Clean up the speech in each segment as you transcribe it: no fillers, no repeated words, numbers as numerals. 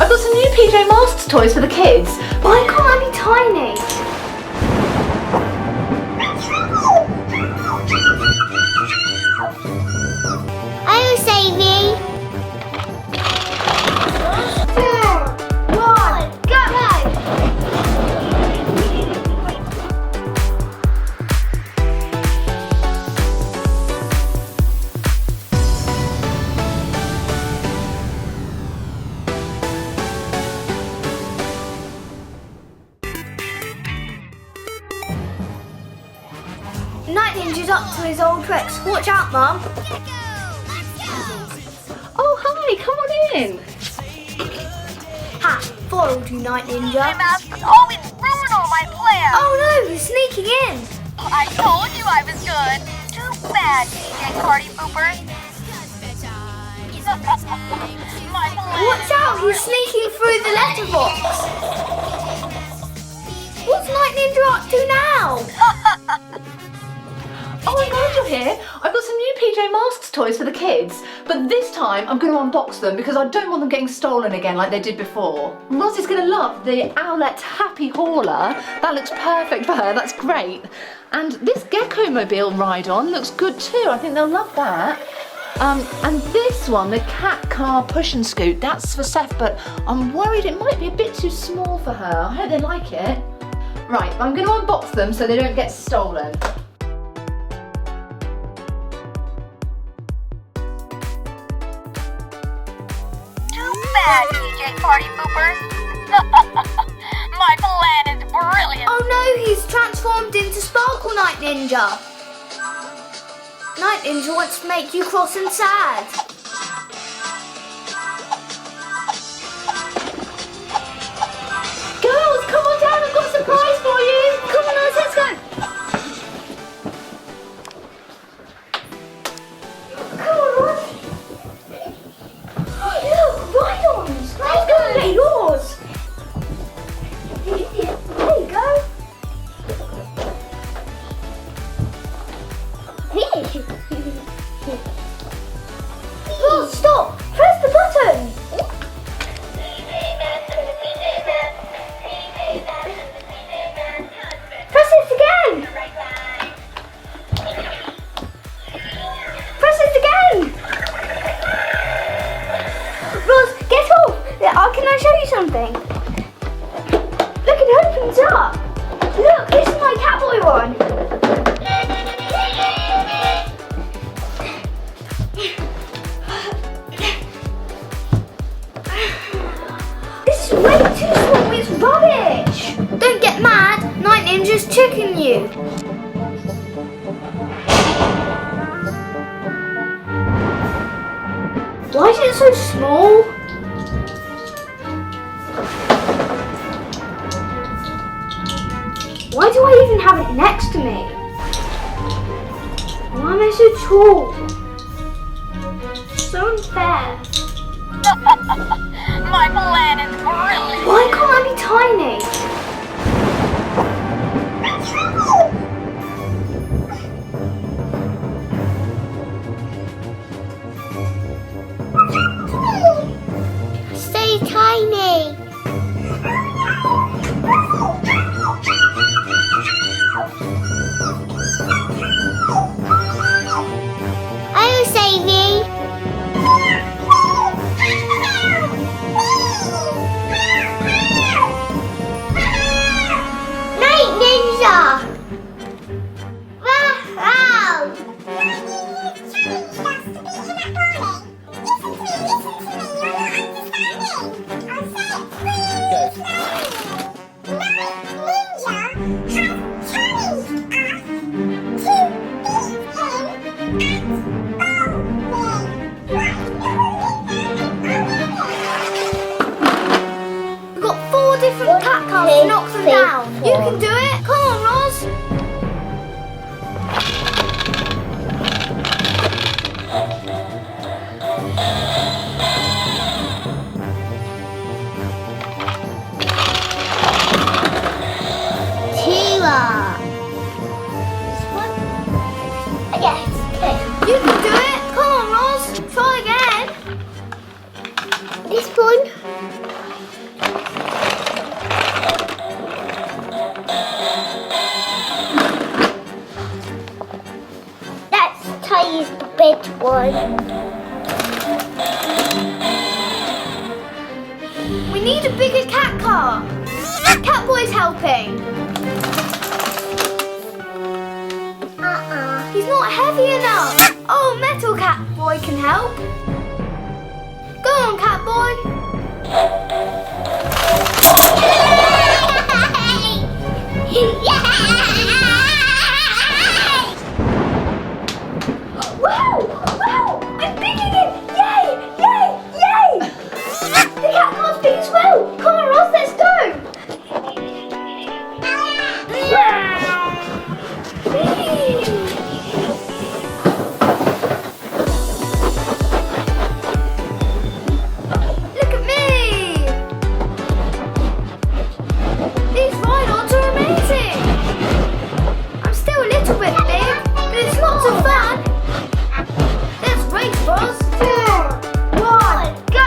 I've got some new PJ Masks toys for the kids. Why can't I be tiny? I will save you. 2, 1, go! Night Ninja's up to his old tricks. Watch out, Mum. Oh, hi, come on in. Ha! Foiled you, Night Ninja. My masks always ruin all my plans. Oh no, he's sneaking in. I told you I was good. Too bad, DJ Party Poopers. My plan. Watch out, he's sneaking through the letterbox. What's Night Ninja up to now? Oh, I'm glad you're here. I've got some new PJ Masks toys for the kids, but this time I'm going to unbox them because I don't want them getting stolen again like they did before. Rosie's going to love the Owlette Happy Hauler. That looks perfect for her, that's great. And this Gecko Mobile Ride-On looks good too, I think they'll love that. And this one, the Cat Car Push and Scoot, that's for Seth, but I'm worried it might be a bit too small for her. I hope they like it. Right, I'm going to unbox them so they don't get stolen. Bad, DJ Party Poopers. My plan is brilliant. Oh no, he's transformed into Sparkle Night Ninja. Night Ninja wants to make you cross and sad. Girls, come on down, I've got a surprise for you. Come on, let's go. Come on, Ross. Look, Ride-Ons. Let's go and get yours. There you go. Ross, stop. Press the button. Press it again. Press it again. Ross, get off. Can I show you something? Look, it opens up. Look, this is my Catboy one. This is way too small. It's rubbish. Don't get mad. Night Ninja's tricking you. Why is it so small? Why do I even have it next to me? Why am I so tall? So unfair. My plan is brilliant. Why can't I be tiny? Stay tiny. I will save you. Night Ninja. Wow. We've got 4 different cat cars to knock them down. You can do it. Come on, Roz. Yes. You can do it. Come on, Roz. Try again. This one. We need a bigger cat car. Catboy's helping. He's not heavy enough. Oh, Metal Catboy can help. Go on, Catboy. Wow! Wow! I'm big again! Yay! Yay! Yay! The cat car's big as well! Come on, Ross, let's go! Look at me! These ride-ons are amazing! I'm still a little bit big, but it's lots of fun! Let's race, Ross! 2, 1, go!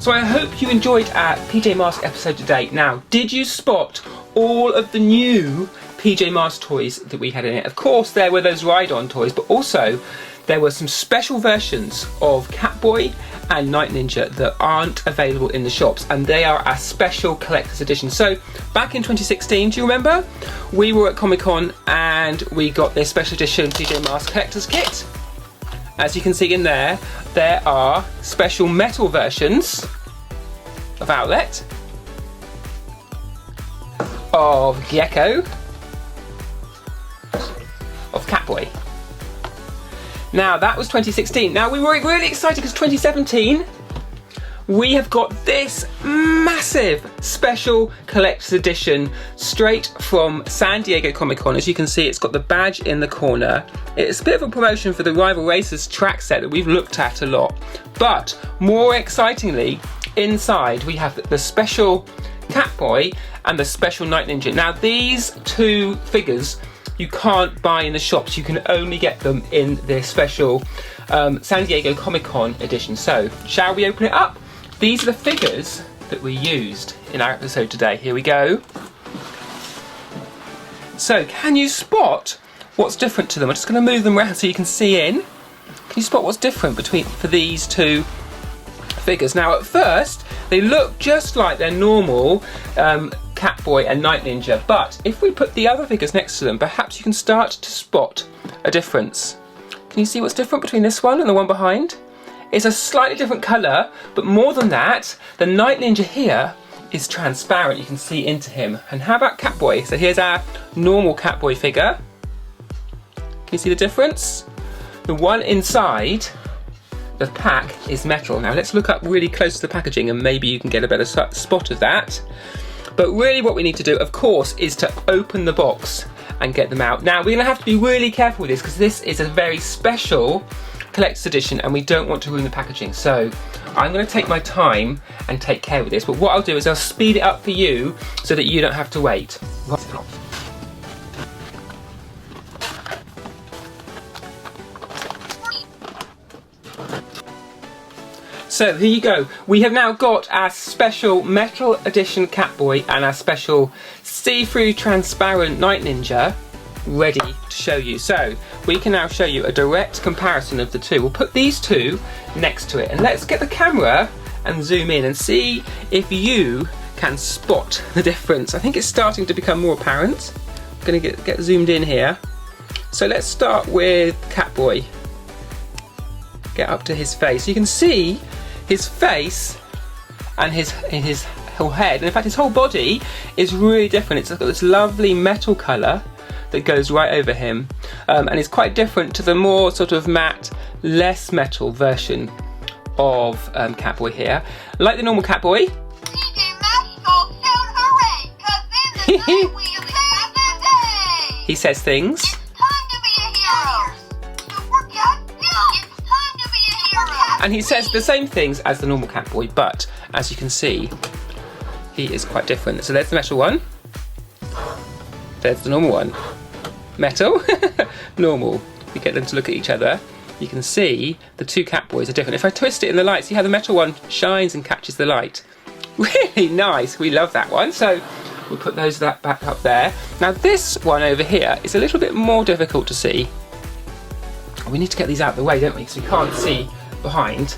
So I hope you enjoyed our PJ Masks episode today. Now, did you spot all of the new PJ Masks toys that we had in it? Of course, there were those Ride-On toys, but also there were some special versions of Catboy and Night Ninja that aren't available in the shops, and they are a special collector's edition. So back in 2016, do you remember? We were at Comic-Con and we got this special edition PJ Masks collector's kit. As you can see in there, there are special metal versions of Owlette, of Gecko, of Catboy. Now that was 2016. Now we were really excited because 2017 we have got this massive special collector's edition straight from San Diego Comic-Con. As you can see, it's got the badge in the corner. It's a bit of a promotion for the Rival Racers track set that we've looked at a lot. But more excitingly, inside we have the special Catboy and the special Night Ninja. Now these two figures you can't buy in the shops, you can only get them in this special San Diego Comic-Con edition. So, shall we open it up? These are the figures that we used in our episode today. Here we go. So, can you spot what's different to them? I'm just going to move them around so you can see in. Can you spot what's different for these two figures? Now, at first, they look just like their normal Catboy and Night Ninja, but if we put the other figures next to them, perhaps you can start to spot a difference. Can you see what's different between this one and the one behind? It's a slightly different colour, but more than that, the Night Ninja here is transparent. You can see into him. And how about Catboy? So here's our normal Catboy figure. Can you see the difference? The one inside the pack is metal. Now let's look up really close to the packaging and maybe you can get a better spot of that. But really what we need to do, of course, is to open the box and get them out. Now we're going to have to be really careful with this because this is a very special collector's edition and we don't want to ruin the packaging. So I'm going to take my time and take care of this. But what I'll do is I'll speed it up for you so that you don't have to wait. So here you go. We have now got our special metal edition Catboy and our special see-through transparent Night Ninja ready to show you. So we can now show you a direct comparison of the two. We'll put these two next to it and let's get the camera and zoom in and see if you can spot the difference. I think it's starting to become more apparent. I'm going to get zoomed in here. So let's start with Catboy. Get up to his face. You can see his face and his whole head, and in fact his whole body is really different. It's got this lovely metal colour that goes right over him, and it's quite different to the more sort of matte, less metal version of Catboy here. Like the normal Catboy, he says things. And he says the same things as the normal Catboy, but as you can see, he is quite different. So there's the metal one. There's the normal one. Metal, normal. We get them to look at each other. You can see the two Catboys are different. If I twist it in the light, see how the metal one shines and catches the light. Really nice. We love that one. So we'll put those back up there. Now this one over here is a little bit more difficult to see. We need to get these out of the way, don't we? Because we can't see behind.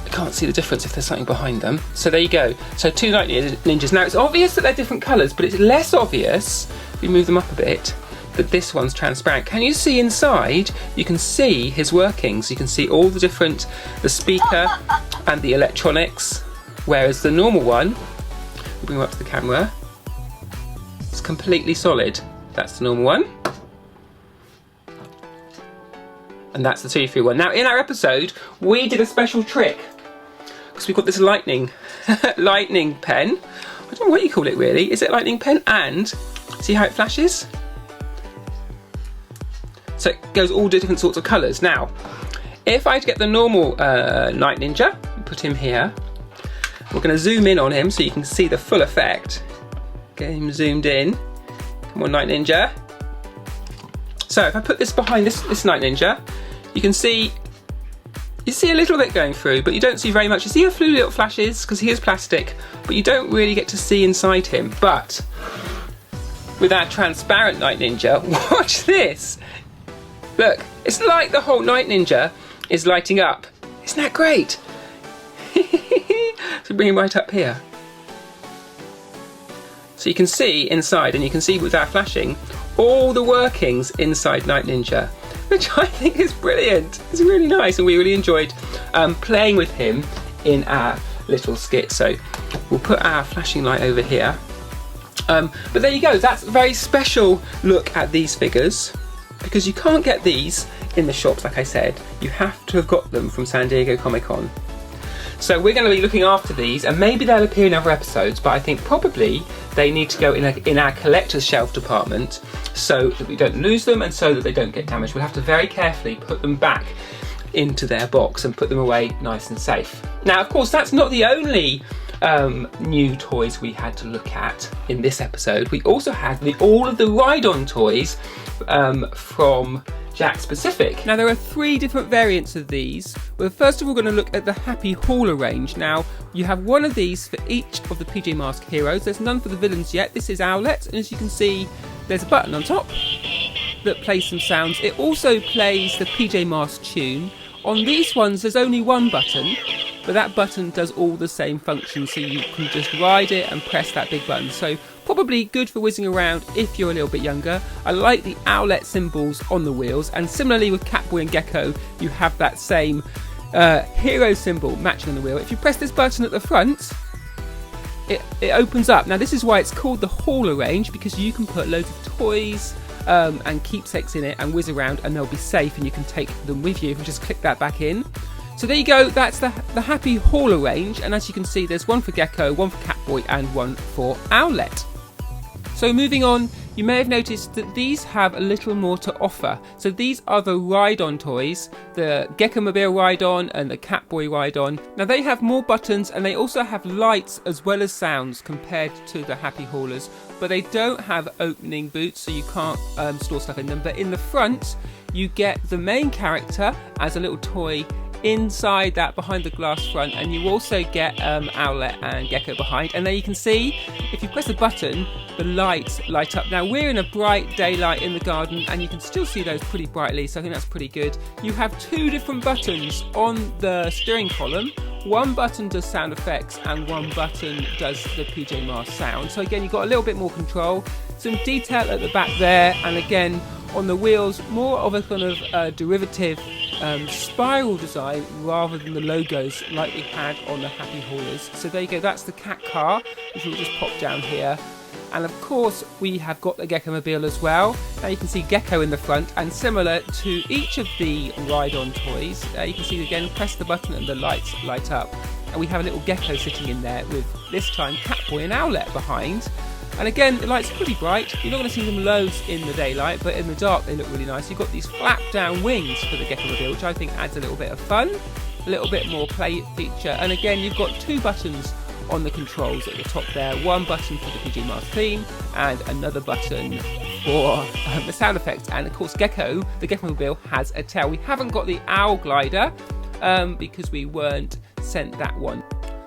We can't see the difference if there's something behind them. So there you go. So 2 Night Ninjas. Now it's obvious that they're different colours, but it's less obvious, if we move them up a bit, that this one's transparent. Can you see inside? You can see his workings. You can see all the different, the speaker and the electronics. Whereas the normal one, we'll bring him up to the camera, it's completely solid. That's the normal one. And that's the see-through one. Now in our episode, we did a special trick because we've got this lightning pen. I don't know what you call it really. Is it lightning pen? And see how it flashes? So it goes all different sorts of colours. Now, if I get the normal Night Ninja, put him here, we're going to zoom in on him so you can see the full effect. Get him zoomed in. Come on, Night Ninja. So if I put this behind this Night Ninja, you can see, you see a little bit going through, but you don't see very much. You see a few little flashes because he is plastic, but you don't really get to see inside him. But with our transparent Night Ninja, watch this. Look, it's like the whole Night Ninja is lighting up. Isn't that great? So bring him right up here. So you can see inside, and you can see with our flashing, all the workings inside Night Ninja, which I think is brilliant. It's really nice, and we really enjoyed playing with him in our little skit. So we'll put our flashing light over here. But there you go, that's a very special look at these figures, because you can't get these in the shops, like I said. You have to have got them from San Diego Comic-Con. So we're going to be looking after these, and maybe they'll appear in other episodes, but I think probably they need to go in our collector's shelf department so that we don't lose them and so that they don't get damaged. We'll have to very carefully put them back into their box and put them away nice and safe. Now, of course, that's not the only new toys we had to look at in this episode. We also had all of the Ride-On toys from Jakks Pacific. Now there are 3 different variants of these. We're first of all going to look at the Happy Hauler range. Now you have one of these for each of the PJ Masks heroes. There's none for the villains yet. This is Owlette, and as you can see there's a button on top that plays some sounds. It also plays the PJ Masks tune. On these ones there's only one button, but that button does all the same functions, so you can just ride it and press that big button. So probably good for whizzing around if you're a little bit younger. I like the Owlette symbols on the wheels, and similarly with Catboy and Gecko, you have that same hero symbol matching on the wheel. If you press this button at the front, it opens up. Now this is why it's called the Hauler range, because you can put loads of toys and keepsakes in it and whiz around, and they'll be safe and you can take them with you. If you just click that back in. So there you go, that's the Happy Hauler range, and as you can see there's one for Gecko, one for Catboy and one for Owlette. So moving on, you may have noticed that these have a little more to offer. So these are the Ride-On toys, the Gecko-mobile Ride-On and the Catboy Ride-On. Now they have more buttons and they also have lights as well as sounds compared to the Happy Haulers, but they don't have opening boots, so you can't store stuff in them. But in the front, you get the main character as a little toy inside that behind the glass front, and you also get Owlette and Gecko behind. And there you can see, if you press the button, the lights light up. Now we're in a bright daylight in the garden and you can still see those pretty brightly, so I think that's pretty good. You have 2 different buttons on the steering column. One button does sound effects and one button does the PJ Masks sound. So again, you've got a little bit more control. Some detail at the back there, and again on the wheels, more of a kind of derivative spiral design rather than the logos like we had on the Happy Haulers. So there you go, that's the cat car, which will just pop down here. And of course we have got the Gecko-mobile as well. Now you can see Gecko in the front, and similar to each of the Ride-On toys, you can see again, press the button and the lights light up. And we have a little Gecko sitting in there with, this time, Catboy and Owlette behind. And again, the lights are pretty bright. You're not going to see them loads in the daylight, but in the dark they look really nice. You've got these flap down wings for the Gecko-mobile, which I think adds a little bit of fun, a little bit more play feature. And again, you've got 2 buttons on the controls at the top there. One button for the PJ Masks theme and another button for the sound effects. And of course Gecko, the Gecko-mobile, has a tail. We haven't got the Owl Glider because we weren't sent that one.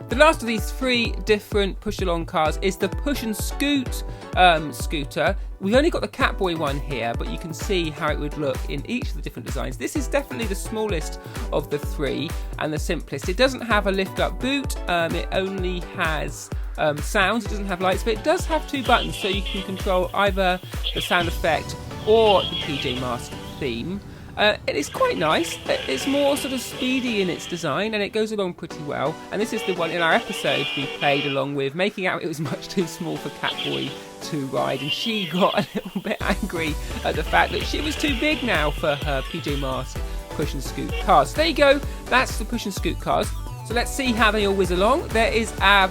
The last of these 3 different push-along cars is the Push and Scoot scooter. We've only got the Catboy one here, but you can see how it would look in each of the different designs. This is definitely the smallest of the 3 and the simplest. It doesn't have a lift-up boot. It only has sounds. It doesn't have lights, but it does have 2 buttons, so you can control either the sound effect or the PJ Masks theme. It is quite nice. It's more sort of speedy in its design, and it goes along pretty well. And this is the one in our episode we played along with, making out it was much too small for Catboy to ride, and she got a little bit angry at the fact that she was too big now for her PJ Masks Push and Scoot cars. So there you go. That's the Push and Scoot cars. So let's see how they all whiz along. There is our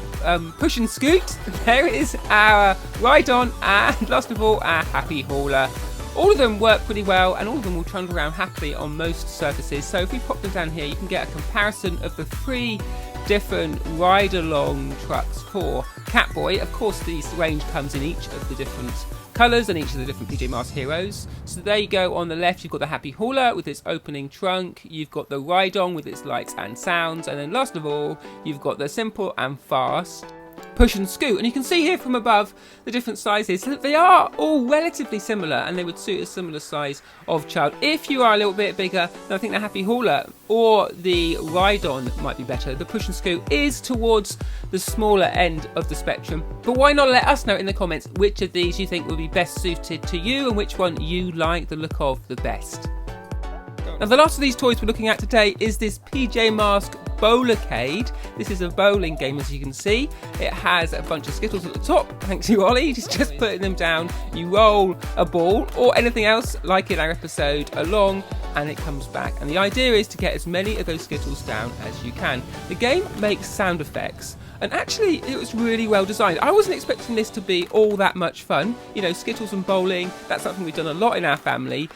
Push and Scoot. There is our Ride-On, and last of all, our Happy Hauler. All of them work pretty well, and all of them will trundle around happily on most surfaces. So if we pop them down here, you can get a comparison of the 3 different ride-along trucks for Catboy. Of course, this range comes in each of the different colours and each of the different PJ Masks heroes. So there you go. On the left, you've got the Happy Hauler with its opening trunk. You've got the Ride-On with its lights and sounds. And then last of all, you've got the simple and fast Push and Scoot. And you can see here from above the different sizes that they are all relatively similar, and they would suit a similar size of child. If you are a little bit bigger, then I think the Happy Hauler or the Ride-On might be better. The Push and Scoot is towards the smaller end of the spectrum, but why not let us know in the comments which of these you think will be best suited to you and which one you like the look of the best. Now, the last of these toys we're looking at today is this PJ Masks Bowlercade. This is a bowling game, as you can see. It has a bunch of Skittles at the top, thanks to Ollie. Just putting them down, you roll a ball or anything else like in our episode along, and it comes back. And the idea is to get as many of those Skittles down as you can. The game makes sound effects, and actually it was really well designed. I wasn't expecting this to be all that much fun. You know, Skittles and bowling, that's something we've done a lot in our family.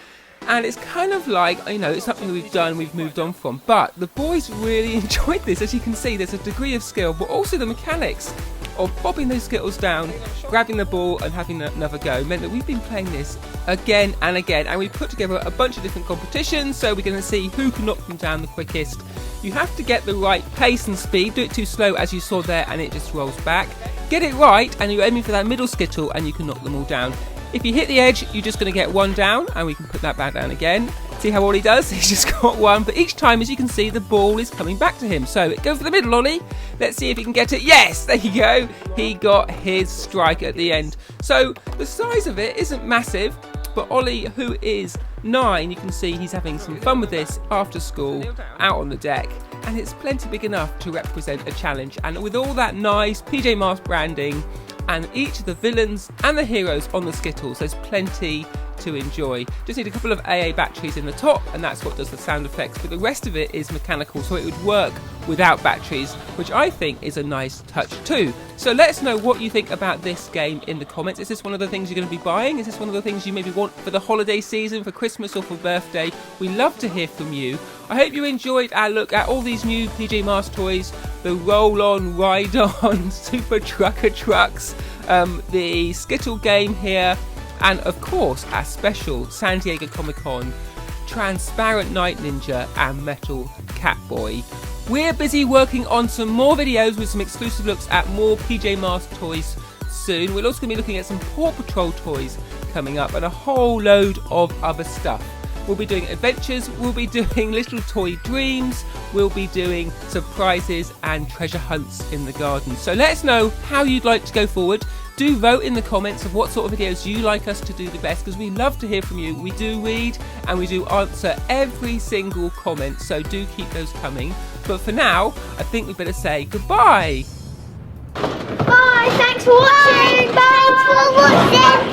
And it's kind of like, you know, it's something we've done, we've moved on from. But the boys really enjoyed this. As you can see, there's a degree of skill, but also the mechanics of bobbing those Skittles down, grabbing the ball and having another go meant that we've been playing this again and again. And we've put together a bunch of different competitions, so we're going to see who can knock them down the quickest. You have to get the right pace and speed. Do it too slow, as you saw there, and it just rolls back. Get it right, and you're aiming for that middle Skittle, and you can knock them all down. If you hit the edge, you're just going to get 1 down, and we can put that back down again. See how Ollie does? He's just got 1, but each time, as you can see, the ball is coming back to him. So go for the middle, Ollie. Let's see if he can get it. Yes, there you go. He got his strike at the end. So the size of it isn't massive, but Ollie, who is 9, you can see he's having some fun with this after school, out on the deck. And it's plenty big enough to represent a challenge. And with all that nice PJ Masks branding, and each of the villains and the heroes on the Skittles, there's plenty to enjoy. Just need a couple of AA batteries in the top, and that's what does the sound effects, but the rest of it is mechanical, so it would work without batteries, which I think is a nice touch too. So let us know what you think about this game in the comments. Is this one of the things you're going to be buying? Is this one of the things you maybe want for the holiday season, for Christmas or for birthday? We love to hear from you. I hope you enjoyed our look at all these new PJ Masks toys, the roll-on, ride-on, super trucker trucks, the Skittle game here, and of course our special San Diego Comic-Con transparent Night Ninja and metal Catboy. We're busy working on some more videos with some exclusive looks at more PJ Masks toys soon. We're also going to be looking at some Paw Patrol toys coming up and a whole load of other stuff. We'll be doing adventures, we'll be doing little toy dreams, we'll be doing surprises and treasure hunts in the garden. So let us know how you'd like to go forward. Do vote in the comments of what sort of videos you like us to do the best, because we love to hear from you. We do read and we do answer every single comment, so do keep those coming. But for now, I think we better say goodbye. Bye, thanks for watching. Thanks for watching.